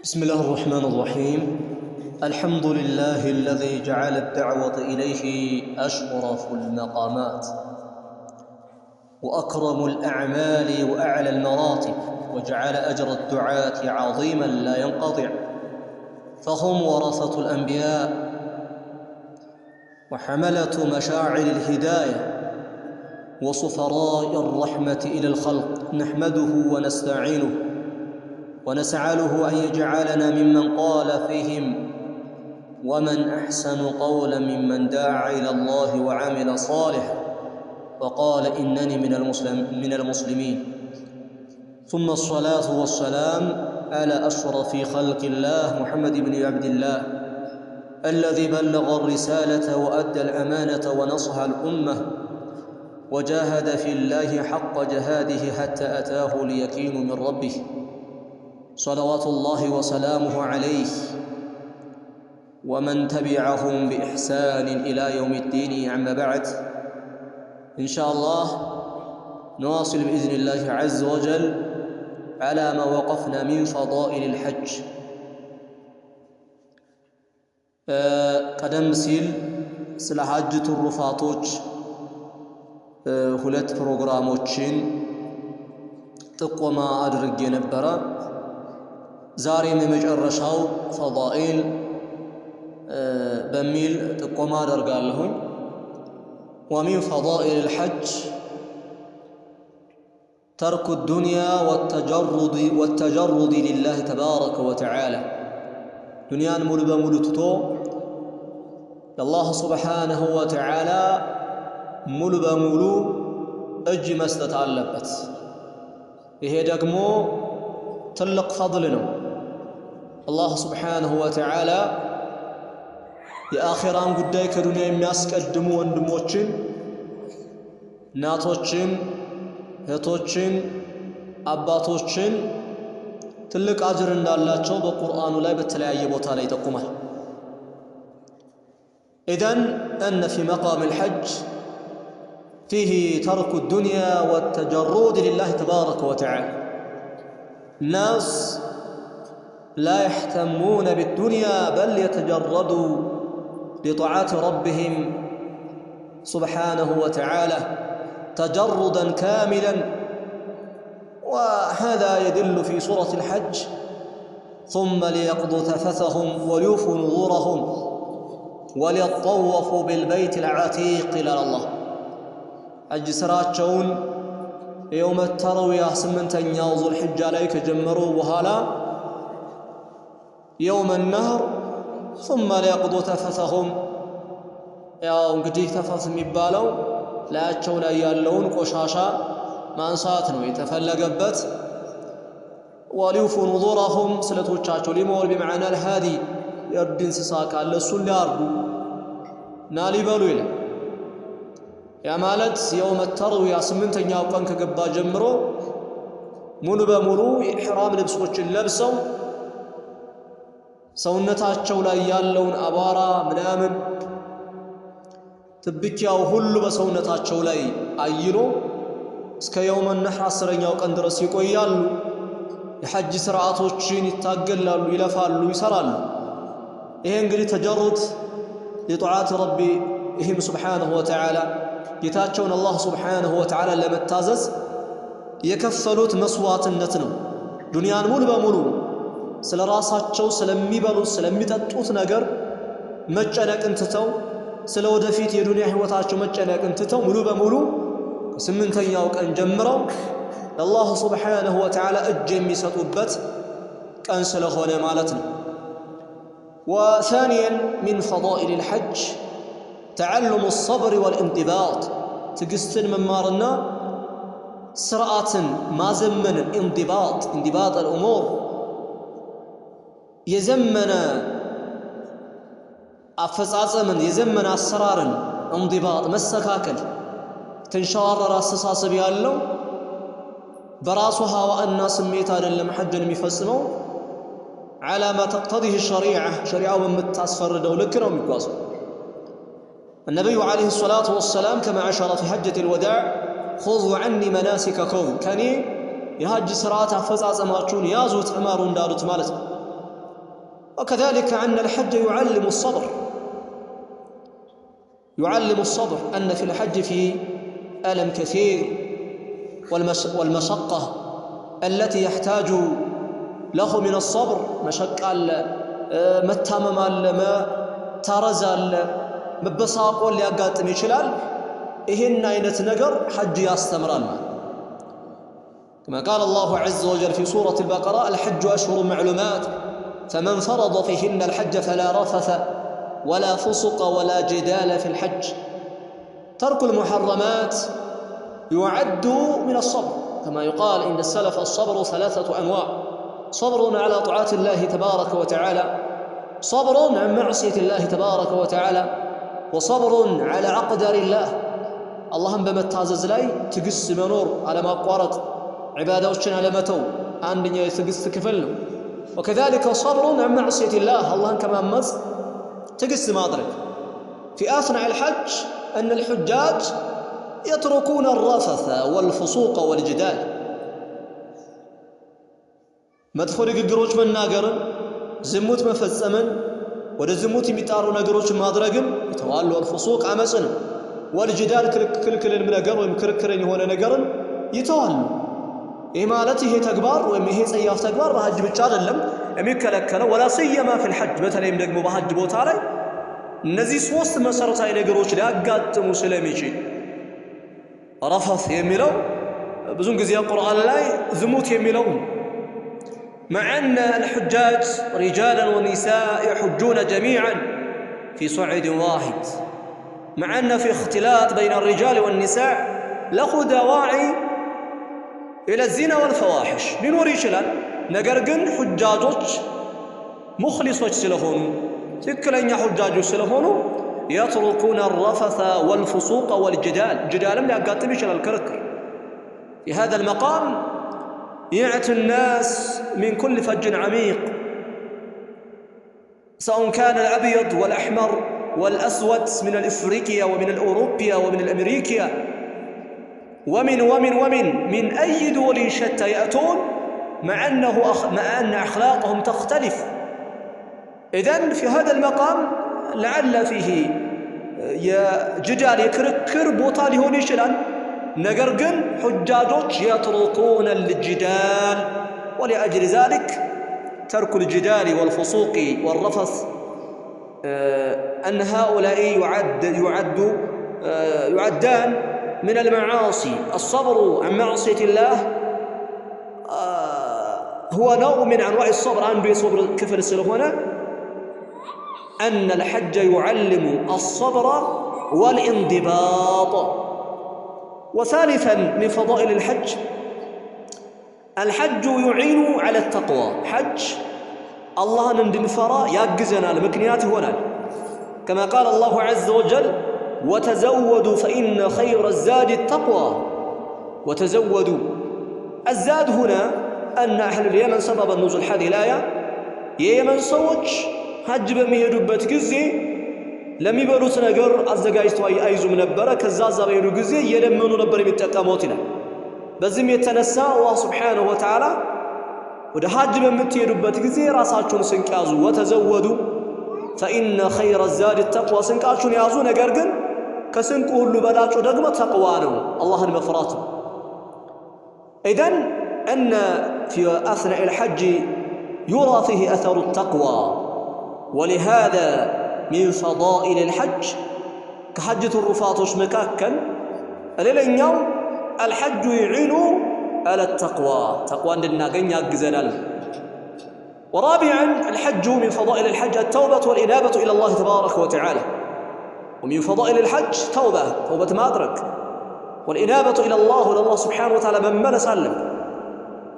بسم الله الرحمن الرحيم. الحمد لله الذي جعل الدعوة إليه أشرف المقامات وأكرم الأعمال وأعلى المراتب، وجعل أجر الدعاة عظيما لا ينقطع، فهم ورثة الأنبياء وحملة مشاعر الهداية وصفراء الرحمة إلى الخلق. نحمده ونستعينه ونسأله أن يجعلنا ممن قال فيهم: ومن أحسن قولا ممن دعا إلى الله وعمل صالحا وقال إنني من المسلمين. ثم الصلاة والسلام على أشرف خلق الله محمد بن عبد الله الذي بلغ الرسالة وأدى الأمانة ونصح الأمة وجاهد في الله حق جهاده حتى أتاه اليقين من ربه، صلوات الله وسلامه عليه ومن تبعهم بإحسان إلى يوم الدين. أما بعد، إن شاء الله نواصل بإذن الله عز وجل على ما وقفنا من فضائل الحج. ቀደም ሲል ስለ ሐጅ ትሩፋቶች ሁለት ፕሮግራሞችን ጥቆማ አድርጌ ነበረ። ዛሬም የመጨረሻው ፈዳኢል በሚል ጥቆማ አደርጋለሁ። ومن فضائل الحج ترك الدنيا والتجرد لله تبارك وتعالى. دنيان مولو بمولو تتو الله سبحانه وتعالى ሙሉ በሙሉ እጅ መስጠት አለበት። ይሄ ደግሞ ትልቅ ፈضል ነው። አላህ ሱብሓነሁ ወተዓላ የአኺራን ጉዳይ ከዱንያ የሚያስቀድሙ ወንድሞችን፣ እናቶችን፣ እህቶችን፣ አባቶችን ትልቅ አጅር እንዳላቸው በቁርአኑ ላይ በተለያየ ቦታ ላይ ይጠቁማል። ኢዘን እነ ፊ መቃም الحج فيه ترك الدنيا والتجرد لله تبارك وتعالى. الناس لا يهتمون بالدنيا بل يتجردوا لطاعات ربهم سبحانه وتعالى تجردا كاملا، وهذا يدل في سورة الحج: ثم ليقضوا تفثهم وليوفوا نذورهم وليطوفوا بالبيت العتيق إلى الله. ሐጅ ስራቸውን የውመ ተርዊያ 8ኛው ዙል ሒጃ ላይ ከጀመሩ በኋላ የውመ ነህር ثم ليقضوا تفثهم። ያው እንግዲህ ተፈስ የሚባለው ላያቸው ላይ ያለውን ቆሻሻ ማንሳት ነው የተፈለገበት። ወሊውፉ ኑዙረሁም ስለቶቻቸው ሊሞል بمعنى الهادي የእርድ እንስሳ ካለ እሱን ሊያርዱ እና ሊበሉ ይላል። ያ ማለት የውመ ተርዊያ 8ኛው ቀን ከገባ ጀምሮ ሙሉ በሙሉ የኢሕራም ልብሶችን ለብሰው ሰውነታቸው ላይ ያለውን አቧራ ምናምን ትብኪያው ሁሉ በሰውነታቸው ላይ አይሎ እስከ የውመ ነህር 10ኛው ቀን ድረስ ይቆያሉ። የሐጅ ስርዓቶችን ይታገላሉ፣ ይለፋሉ፣ ይሰራሉ። ይሄ እንግዲህ ተጀሩድ لطاعات ربهم سبحانه وتعالى ጌታቸውን አላህ ሱብሓነሁ ወተዓላ ለመታዘዝ የከፈሉት መስዋዕትነት ነው። ዱንያን ሙሉ በሙሉ ስለራሳቸው ስለሚበሉት ስለሚጠጡት ነገር መጨነቅን ትተው ስለ ወደፊት የዱንያ ህይወታቸው መጨነቅን ትተው ሙሉ በሙሉ 8ኛው ቀን ጀምረው ለአላህ ሱብሓነሁ ወተዓላ እጅ የሚሰጡበት ቀን ስለሆነ ማለት ነው። وثانيا من فضائل الحج تعلم الصبر والانضباط. تقستن ممارنا سرعة ما زمن انضباط الأمور يزمن أفصاصمن يزمن أسرار انضباط مسكاكل تنشار راس صاصب يالله براسها وأن سميتها لما حج المفسمو على ما تقتضيه الشريعة شريعة ومتصفر دولك رم يقاسو. النبي عليه الصلاة والسلام كما أشار في حجة الوداع: خذوا عني مناسككم، كاني የሐጅ ስርዓት አፈጻጸማችሁን ያዙት ተማሩ እንዳሉት ማለት ነው። وكذلك أن الحج يعلم الصبر أن في الحج فيه ألم كثير والمشقة التي يحتاج له من الصبر مشقة متامم ما تارز مبساق واللي أقاتم يشلال إهن أينة نقر حج يستمران كما قال الله عز وجل في سورة البقرة الحج أشهر معلومات فمن فرض فيهن الحج فلا رفث ولا فسق ولا جدال في الحج ترك المحرمات يعد من الصبر كما يقال عند السلف الصبر 3 أنواع صبر على طاعات الله تبارك وتعالى صبر عن معصية الله تبارك وتعالى وصبر على أقدار الله اللهم بمتعزز لاي تقس منور على ما قارت عبادوشنا على متو عندنا يتقس كفله وكذلك صبر عن معصية الله اللهم كما مز تقس ما أدرك في أثناء الحج أن الحجاج يتركون الرفث والفسوق والجدال مدخل قروج من ناقرن زموت مفزمن وده زموت يميطارو ناقروج ما أدركن يتوالوا الفسوق عمسن والجدال كل المناقر ومكركرين هنا ناقرن يتوالوا إمالته تكبر وإمه سياف تكبر بحج بتشار اللم أميك لكنا ولا سيما في الحج مثلا يمدقمو بحج بوتالي نزي سوست مسارتها ينقروش لأقات مسلميشي رفث يميلو بزون قزي القرآن لاي زموت يميلو مع أن الحجاج رجالا ونساء يحجون جميعا في صعيد واحد مع أن في اختلاط بين الرجال والنساء له دواعي إلى الزنا والفواحش من وريشلان نقرقن حجاجوش مخلصوش سلهونو تكلن حجاجوش سلهونو يتركون الرفث والفسوق والجدال جدالا لا قاتمش الكركر في هذا المقام يعت الناس من كل فج عميق سواء كان الأبيض والأحمر والأسود من الإفريقيا ومن الأوروبيا ومن الأمريكيا ومن أي دول شتى يأتون مع أن أخلاقهم تختلف إذن في هذا المقام لعل فيه يا جدال يكركر بوطالي هوني شلان نقرقن حجاجوش يتركون الجدال ولأجل ذلك ترك الجدال والفسوق والرفث أن هؤلاء يعدان من المعاصي الصبر عن معصية الله هو نوع من أنواع الصبر عن بصبر كفر السلفونة أن الحج يعلم الصبر والانضباط وثالثا من فضائل الحج يعين على التقوى حج الله نندنفرا ياجزنا المكنيات هنا كما قال الله عز وجل وتزودوا فإن خير الزاد التقوى وتزودوا الزاد هنا أن أهل اليمن سبب النزول هذه الآية የየመን ሰዎች ሐጅ በሚሄዱበት ጊዜ ለሚበሉት ነገር አዘጋጅተው አይዙም ነበር ከዛ በሄዱ ጊዜ እየለመኑ ነበር የሚጠቀሙት ይላል በዚህም የተነሳ አላህ Subhanahu Wa Ta'ala ወደ ሐጅ በምትሄዱበት ጊዜ ራሳችሁን ስንቅ ያዙ ወተዘወዱ فإن خير الزاد التقوى ስንቃችሁን ያዙ ነገር ግን ከስንቁ ሁሉ በላጩ ደግሞ ተቅዋ ነው አላህን መፍራት إذن أن في أثناء الحج يرى فيه أثر التقوى ولهذا من فضائل الحج كحجة الرفاطش مكاكا للن يوم الحج يعين على التقوى تقوى عندنا قنيا قزلال ورابعا الحج من فضائل الحج التوبة والإنابة إلى الله تبارك وتعالى ومن فضائل الحج توبة ما أدرك والإنابة إلى الله سبحانه وتعالى من سلم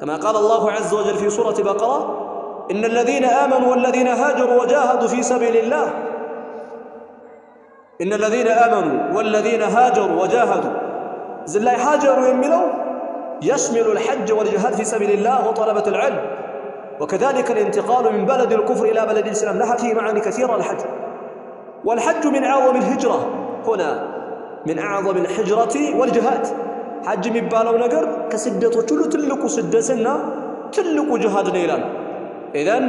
كما قال الله عز وجل في سورة بقرة إن الذين آمنوا والذين هاجروا وجاهدوا في سبيل الله إن الذين آمنوا والذين هاجروا وجاهدوا زلاي هاجروا يملوا يشمل الحج والجهاد في سبيل الله وطلبة العلم وكذلك الانتقال من بلد الكفر إلى بلد الإسلام لها فيه معاني كثيرة الحج والحج من أعظم الهجرة هنا من أعظم الحجرة والجهاد حج ميبالو نجر كسدته كله تلقوا سدسنا تلقوا جهاد نيلان إذن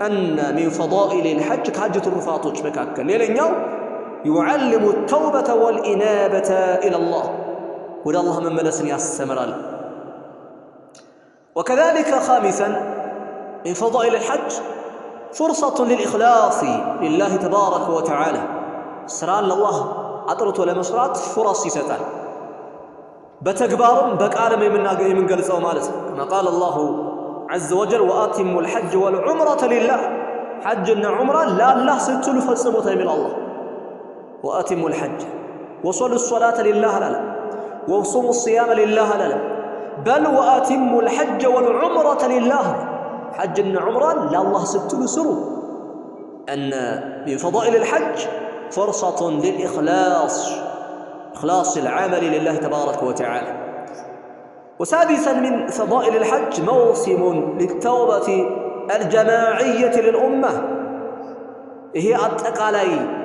أن من فضائل الحج كحجة الرفاطوش مكاكل ليلن يوم يعلم التوبة والإنابة إلى الله ولا الله من ملسني السمرال وكذلك خامسا من فضائل الحج فرصة للإخلاص لله تبارك وتعالى سران لله عطرت ولا مسرات فرص ستان بتكبارم بكالم من قلصوا مالته كما قال الله عز وجل وآتموا الحج والعمرة لله حجنا عمرة لا الله ستلو فالسموتين من الله وآتموا الحج وصلوا الصلاة لله لا وصوموا الصيام لله لا بل وآتموا الحج والعمرة لله حجنا عمرة لا الله ستلو سرو أن من فضائل الحج فرصة للإخلاص إخلاص العمل لله تبارك وتعالى وسادسا من فضائل الحج موسم للتوبة الجماعية للأمة هي أتقالي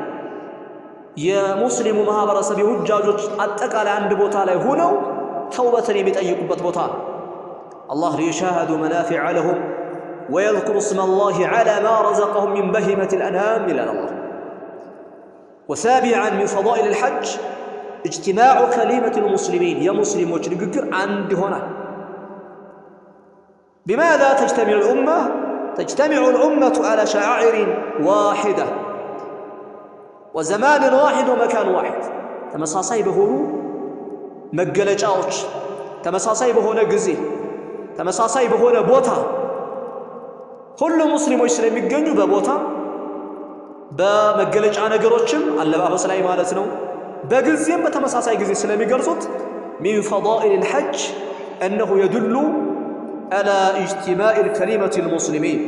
يا مسلم مهابر سبي هجاجوج أتقالي عند بوتالي هنا توبة يمت أي قبة بوتال الله ليشاهد منافع لهم ويذكر اسم الله على ما رزقهم من بهيمة الأنعام إلى الله وسابعا من فضائل الحج اجتماع كلمة المسلمين يا مسلم وجنقر عند هنا بماذا تجتمع الأمة؟ تجتمع الأمة على شعائر واحدة وزمان واحد ومكان واحد تمساسي بهونو مقلجاوش تمساسي بهونا قزي تمساسي بهونا بوتا كل مسلم ويسلم يقنجو ببوتا بمقلج أنا قروتشم على بابا سلاي مالتنو بقزيم بتمساسي قزي سلامي قرصت من فضائل الحج أنه يدل على اجتماع الكلمة المسلمين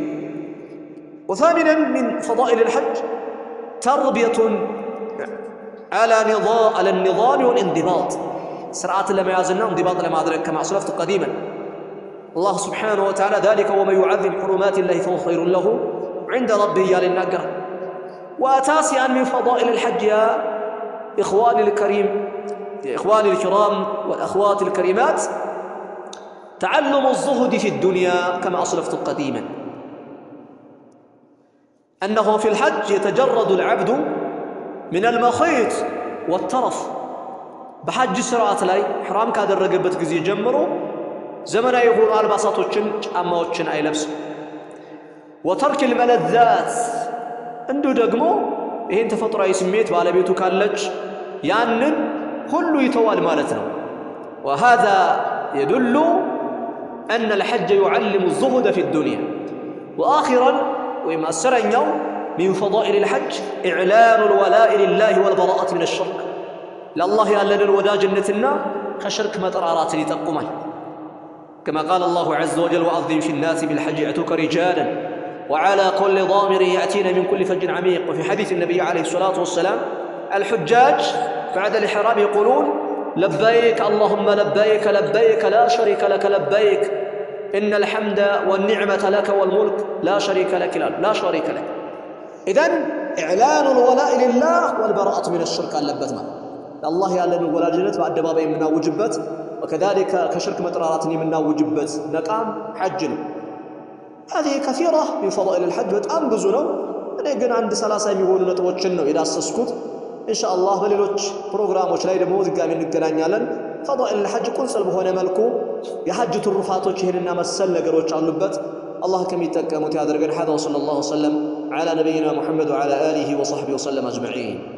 وثامنا من فضائل الحج تربية على النظام والانضباط سرعات لما يازلنا انضباط لما أدرك كما أسلفت قديما الله سبحانه وتعالى ذلك ومن يعظم حرمات الله فهو خير له عند ربه يا للنقر وتاسعا من فضائل الحج يا إخواني الكرام والأخوات الكريمات تعلم الزهد في الدنيا كما أصلفت قديما أنه في الحج يتجرد العبد من المخيط والترف بحج سرعة لاي حرام كادر رقبت قزي جمرو زمن يقول ألباسات وچن أما وچن أي لبس وترك الملذات عنده دقمو إهين تفطر أي سميت بعلى بيتو كالج يعنن كله يتوال مالتنا وهذا يدل أن الحج يعلم الزهد في الدنيا وآخرا وإما أسرن يوم من فضائل الحج إعلان الولاء لله والبراءة من الشرك لله ألنا الوداج النتنا خشرك مطرارات لتقومه كما قال الله عز وجل وأذن في الناس بالحج يأتوك رجالا وعلى كل ضامر يأتين من كل فج عميق وفي حديث النبي عليه الصلاة والسلام الحجاج بعد الإحرام يقولون لبيك اللهم لبيك لبيك لا شريك لك لبيك إن الحمد والنعمة لك والملك لا شريك لك لا شريك لك إذن إعلان الولاء لله والبراءة من الشرك اللبتما الله يعلن الولاء جنة بعد بابا منا وجبت وكذلك كشرك مطراراتني منا وجبت نقام حجنا هذه كثيرة من فضائل الحج وتأنبزنا أنا يقول عند سلاسة يقولون نتوجهنا إلى السسكوت إن شاء الله بليلوش بروغراموش لاي دمو دقامي نقلانيالا فضائل الحج كل سلب هنا ملكو يحجة الرفاتوش هنا مسل قروش على اللبت الله كم يتكامت هذا هذا وصلى الله وسلم على نبينا محمد وعلى آله وصحبه وسلم أجمعين